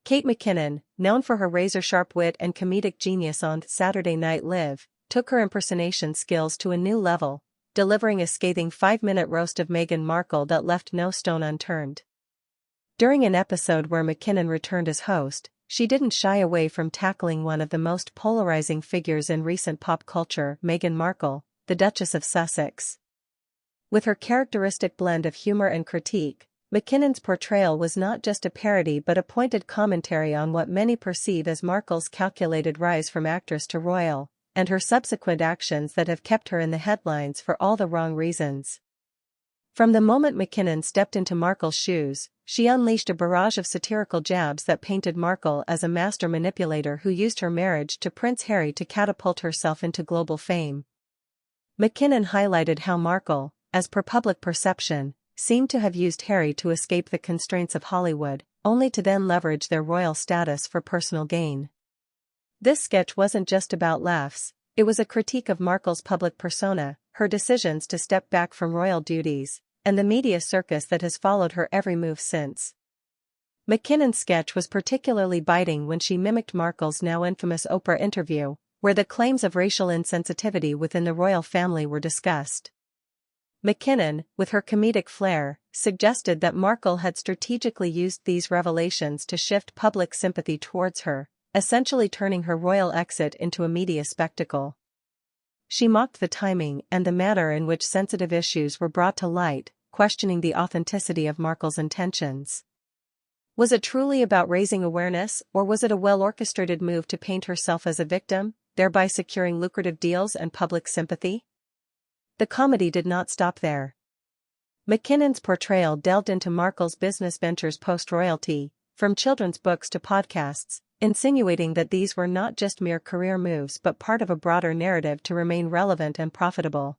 Kate McKinnon, known for her razor-sharp wit and comedic genius on Saturday Night Live, took her impersonation skills to a new level, delivering a scathing 5-minute roast of Meghan Markle that left no stone unturned. During an episode where McKinnon returned as host, she didn't shy away from tackling one of the most polarizing figures in recent pop culture, Meghan Markle, the Duchess of Sussex. With her characteristic blend of humor and critique, McKinnon's portrayal was not just a parody but a pointed commentary on what many perceive as Markle's calculated rise from actress to royal, and her subsequent actions that have kept her in the headlines for all the wrong reasons. From the moment McKinnon stepped into Markle's shoes, she unleashed a barrage of satirical jabs that painted Markle as a master manipulator who used her marriage to Prince Harry to catapult herself into global fame. McKinnon highlighted how Markle, as per public perception, seemed to have used Harry to escape the constraints of Hollywood, only to then leverage their royal status for personal gain. This sketch wasn't just about laughs, it was a critique of Markle's public persona, her decisions to step back from royal duties, and the media circus that has followed her every move since. McKinnon's sketch was particularly biting when she mimicked Markle's now infamous Oprah interview, where the claims of racial insensitivity within the royal family were discussed. McKinnon, with her comedic flair, suggested that Markle had strategically used these revelations to shift public sympathy towards her, essentially turning her royal exit into a media spectacle. She mocked the timing and the manner in which sensitive issues were brought to light, questioning the authenticity of Markle's intentions. Was it truly about raising awareness, or was it a well-orchestrated move to paint herself as a victim, thereby securing lucrative deals and public sympathy? The comedy did not stop there. McKinnon's portrayal delved into Markle's business ventures post-royalty, from children's books to podcasts, insinuating that these were not just mere career moves but part of a broader narrative to remain relevant and profitable.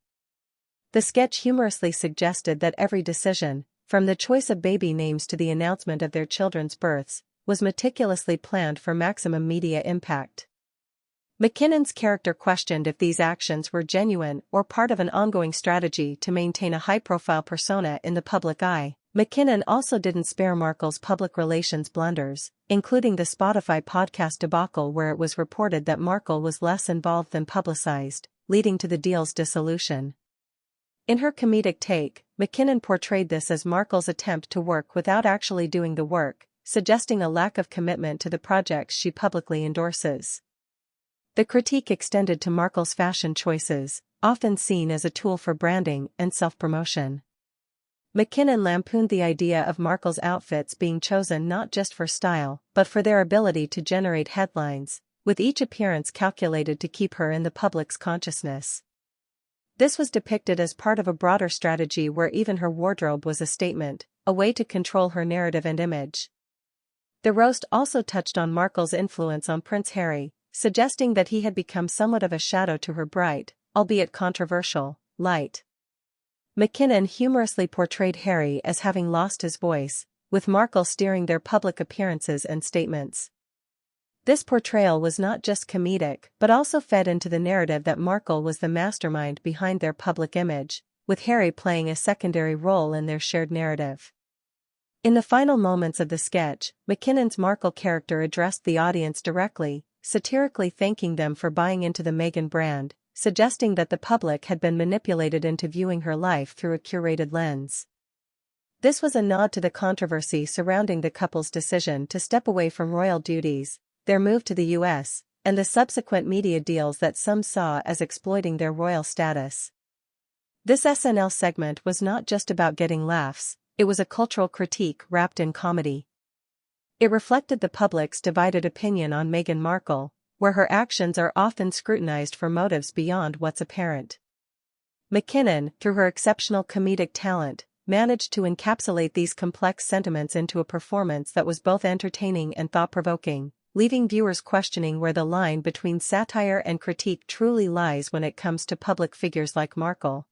The sketch humorously suggested that every decision, from the choice of baby names to the announcement of their children's births, was meticulously planned for maximum media impact. McKinnon's character questioned if these actions were genuine or part of an ongoing strategy to maintain a high-profile persona in the public eye. McKinnon also didn't spare Markle's public relations blunders, including the Spotify podcast debacle where it was reported that Markle was less involved than publicized, leading to the deal's dissolution. In her comedic take, McKinnon portrayed this as Markle's attempt to work without actually doing the work, suggesting a lack of commitment to the projects she publicly endorses. The critique extended to Markle's fashion choices, often seen as a tool for branding and self-promotion. McKinnon lampooned the idea of Markle's outfits being chosen not just for style but for their ability to generate headlines, with each appearance calculated to keep her in the public's consciousness. This was depicted as part of a broader strategy where even her wardrobe was a statement, a way to control her narrative and image. The roast also touched on Markle's influence on Prince Harry, suggesting that he had become somewhat of a shadow to her bright, albeit controversial, light. McKinnon humorously portrayed Harry as having lost his voice, with Markle steering their public appearances and statements. This portrayal was not just comedic but also fed into the narrative that Markle was the mastermind behind their public image, with Harry playing a secondary role in their shared narrative. In the final moments of the sketch, McKinnon's Markle character addressed the audience directly, satirically thanking them for buying into the Meghan brand, suggesting that the public had been manipulated into viewing her life through a curated lens. This was a nod to the controversy surrounding the couple's decision to step away from royal duties, their move to the US, and the subsequent media deals that some saw as exploiting their royal status. This SNL segment was not just about getting laughs, it was a cultural critique wrapped in comedy. It reflected the public's divided opinion on Meghan Markle, where her actions are often scrutinized for motives beyond what's apparent. McKinnon, through her exceptional comedic talent, managed to encapsulate these complex sentiments into a performance that was both entertaining and thought-provoking, leaving viewers questioning where the line between satire and critique truly lies when it comes to public figures like Markle.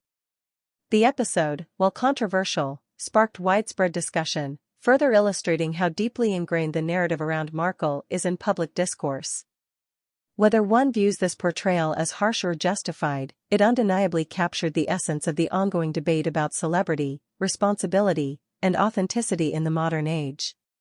The episode, while controversial, sparked widespread discussion, further illustrating how deeply ingrained the narrative around Markle is in public discourse. Whether one views this portrayal as harsh or justified, it undeniably captured the essence of the ongoing debate about celebrity, responsibility, and authenticity in the modern age.